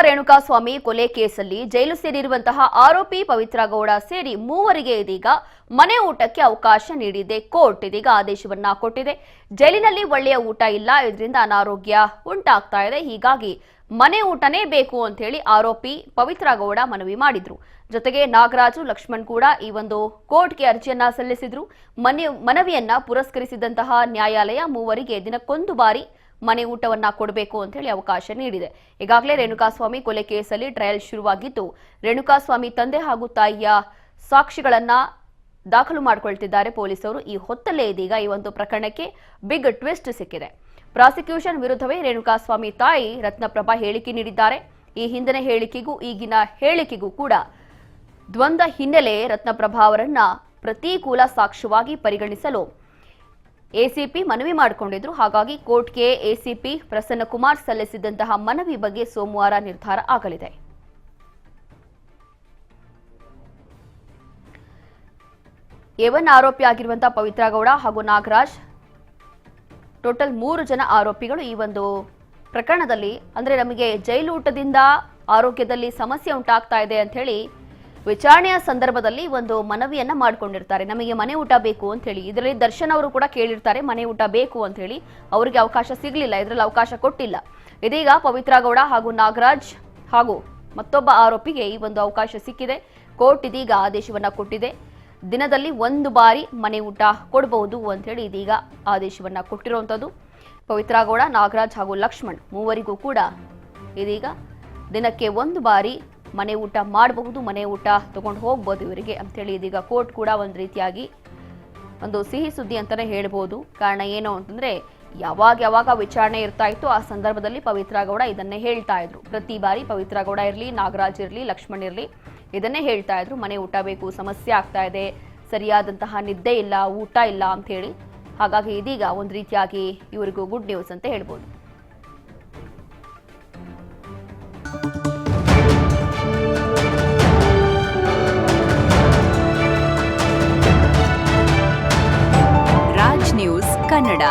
ರೇಣುಕಾಸ್ವಾಮಿ ಕೊಲೆ ಕೇಸಲ್ಲಿ ಜೈಲು ಸೇರಿರುವಂತಹ ಆರೋಪಿ ಪವಿತ್ರ ಗೌಡ ಸೇರಿ ಮೂವರಿಗೆ ಇದೀಗ ಮನೆ ಊಟಕ್ಕೆ ಅವಕಾಶ ನೀಡಿದೆ ಕೋರ್ಟ್. ಇದೀಗ ಆದೇಶವನ್ನ ಕೊಟ್ಟಿದೆ. ಜೈಲಿನಲ್ಲಿ ಒಳ್ಳೆಯ ಊಟ ಇಲ್ಲ, ಇದರಿಂದ ಅನಾರೋಗ್ಯ ಉಂಟಾಗ್ತಾ ಇದೆ, ಹೀಗಾಗಿ ಮನೆ ಊಟನೇ ಬೇಕು ಅಂತ ಹೇಳಿ ಆರೋಪಿ ಪವಿತ್ರ ಗೌಡ ಮನವಿ ಮಾಡಿದ್ರು. ಜೊತೆಗೆ ನಾಗರಾಜು, ಲಕ್ಷ್ಮಣ್ ಕೂಡ ಈ ಒಂದು ಕೋರ್ಟ್ಗೆ ಅರ್ಜಿಯನ್ನ ಸಲ್ಲಿಸಿದ್ರು. ಮನವಿಯನ್ನ ಪುರಸ್ಕರಿಸಿದಂತಹ ನ್ಯಾಯಾಲಯ ಮೂವರಿಗೆ ದಿನಕ್ಕೊಂದು ಬಾರಿ ಮನೆ ಊಟವನ್ನ ಕೊಡಬೇಕು ಅಂತ ಹೇಳಿ ಅವಕಾಶ ನೀಡಿದೆ. ಈಗಾಗಲೇ ರೇಣುಕಾಸ್ವಾಮಿ ಕೊಲೆ ಕೇಸಲ್ಲಿ ಟ್ರಯಲ್ ಶುರುವಾಗಿದ್ದು, ರೇಣುಕಾಸ್ವಾಮಿ ತಂದೆ ಹಾಗೂ ತಾಯಿಯ ಸಾಕ್ಷಿಗಳನ್ನ ದಾಖಲು ಮಾಡಿಕೊಳ್ತಿದ್ದಾರೆ ಪೊಲೀಸರು. ಈ ಹೊತ್ತಲ್ಲೇ ಇದೀಗ ಈ ಒಂದು ಪ್ರಕರಣಕ್ಕೆ ಬಿಗ್ ಟ್ವಿಸ್ಟ್ ಸಿಕ್ಕಿದೆ. ಪ್ರಾಸಿಕ್ಯೂಷನ್ ವಿರುದ್ಧವೇ ರೇಣುಕಾಸ್ವಾಮಿ ತಾಯಿ ರತ್ನಪ್ರಭಾ ಹೇಳಿಕೆ ನೀಡಿದ್ದಾರೆ. ಈ ಹಿಂದಿನ ಹೇಳಿಕೆಗೂ ಈಗಿನ ಹೇಳಿಕೆಗೂ ಕೂಡ ದ್ವಂದ್ವ ಹಿನ್ನೆಲೆ ರತ್ನಪ್ರಭಾ ಅವರನ್ನ ಪ್ರತಿಕೂಲ ಸಾಕ್ಷ್ಯವಾಗಿ ಪರಿಗಣಿಸಲು ಎಸಿಪಿ ಮನವಿ ಮಾಡಿಕೊಂಡಿದ್ರು. ಹಾಗಾಗಿ ಕೋರ್ಟ್ಗೆ ಎಸಿಪಿ ಪ್ರಸನ್ನಕುಮಾರ್ ಸಲ್ಲಿಸಿದಂತಹ ಮನವಿ ಬಗ್ಗೆ ಸೋಮವಾರ ನಿರ್ಧಾರ ಆಗಲಿದೆ. ಎ1 ಆರೋಪಿಯಾಗಿರುವಂತಹ ಪವಿತ್ರ ಗೌಡ ಹಾಗೂ ನಾಗರಾಜ್ ಟೋಟಲ್ 3 ಜನ ಆರೋಪಿಗಳು ಈ ಒಂದು ಪ್ರಕರಣದಲ್ಲಿ, ಅಂದ್ರೆ ನಮಗೆ ಜೈಲು ಊಟದಿಂದ ಆರೋಗ್ಯದಲ್ಲಿ ಸಮಸ್ಯೆ ಉಂಟಾಗ್ತಾ ಇದೆ ಅಂತ ಹೇಳಿ ವಿಚಾರಣೆಯ ಸಂದರ್ಭದಲ್ಲಿ ಒಂದು ಮನವಿಯನ್ನ ಮಾಡಿಕೊಂಡಿರ್ತಾರೆ. ನಮಗೆ ಮನೆ ಊಟ ಬೇಕು ಅಂತ ಹೇಳಿ. ಇದರಲ್ಲಿ ದರ್ಶನ್ ಅವರು ಕೂಡ ಕೇಳಿರ್ತಾರೆ ಮನೆ ಊಟ ಬೇಕು ಅಂತ ಹೇಳಿ. ಅವರಿಗೆ ಅವಕಾಶ ಸಿಗಲಿಲ್ಲ, ಇದರಲ್ಲಿ ಅವಕಾಶ ಕೊಟ್ಟಿಲ್ಲ. ಇದೀಗ ಪವಿತ್ರ ಗೌಡ ಹಾಗೂ ನಾಗರಾಜ್ ಹಾಗೂ ಮತ್ತೊಬ್ಬ ಆರೋಪಿಗೆ ಈ ಒಂದು ಅವಕಾಶ ಸಿಕ್ಕಿದೆ. ಕೋರ್ಟ್ ಇದೀಗ ಆದೇಶವನ್ನ ಕೊಟ್ಟಿದೆ. ದಿನದಲ್ಲಿ 1 ಬಾರಿ ಮನೆ ಊಟ ಕೊಡಬಹುದು ಅಂತ ಹೇಳಿ ಇದೀಗ ಆದೇಶವನ್ನ ಕೊಟ್ಟಿರುವಂತದ್ದು. ಪವಿತ್ರ ಗೌಡ, ನಾಗರಾಜ್ ಹಾಗೂ ಲಕ್ಷ್ಮಣ್ ಮೂವರಿಗೂ ಕೂಡ ಇದೀಗ ದಿನಕ್ಕೆ 1 ಬಾರಿ ಮನೆ ಊಟ ಮಾಡಬಹುದು, ಮನೆ ಊಟ ತಗೊಂಡು ಹೋಗ್ಬೋದು ಇವರಿಗೆ ಅಂತೇಳಿ ಇದೀಗ ಕೋರ್ಟ್ ಕೂಡ ಒಂದು ರೀತಿಯಾಗಿ ಒಂದು ಸಿಹಿ ಸುದ್ದಿ ಅಂತಾನೆ ಹೇಳ್ಬೋದು. ಕಾರಣ ಏನು ಅಂತಂದ್ರೆ ಯಾವಾಗ ವಿಚಾರಣೆ ಇರ್ತಾ ಇತ್ತು ಆ ಸಂದರ್ಭದಲ್ಲಿ ಪವಿತ್ರ ಗೌಡ ಇದನ್ನೇ ಹೇಳ್ತಾ ಇದ್ರು. ಪ್ರತಿ ಬಾರಿ ಪವಿತ್ರ ಗೌಡ ಇರಲಿ, ನಾಗರಾಜ್ ಇರಲಿ, ಲಕ್ಷ್ಮಣ್ ಇರಲಿ ಇದನ್ನೇ ಹೇಳ್ತಾ ಇದ್ರು, ಮನೆ ಊಟ ಬೇಕು, ಸಮಸ್ಯೆ ಆಗ್ತಾ ಇದೆ, ಸರಿಯಾದಂತಹ ನಿದ್ದೆ ಇಲ್ಲ, ಊಟ ಇಲ್ಲ ಅಂತ ಹೇಳಿ. ಹಾಗಾಗಿ ಇದೀಗ ಒಂದು ರೀತಿಯಾಗಿ ಇವರಿಗೂ ಗುಡ್ ನ್ಯೂಸ್ ಅಂತ ಹೇಳ್ಬೋದು. ರಾಜ್ ನ್ಯೂಸ್ ಕನ್ನಡ.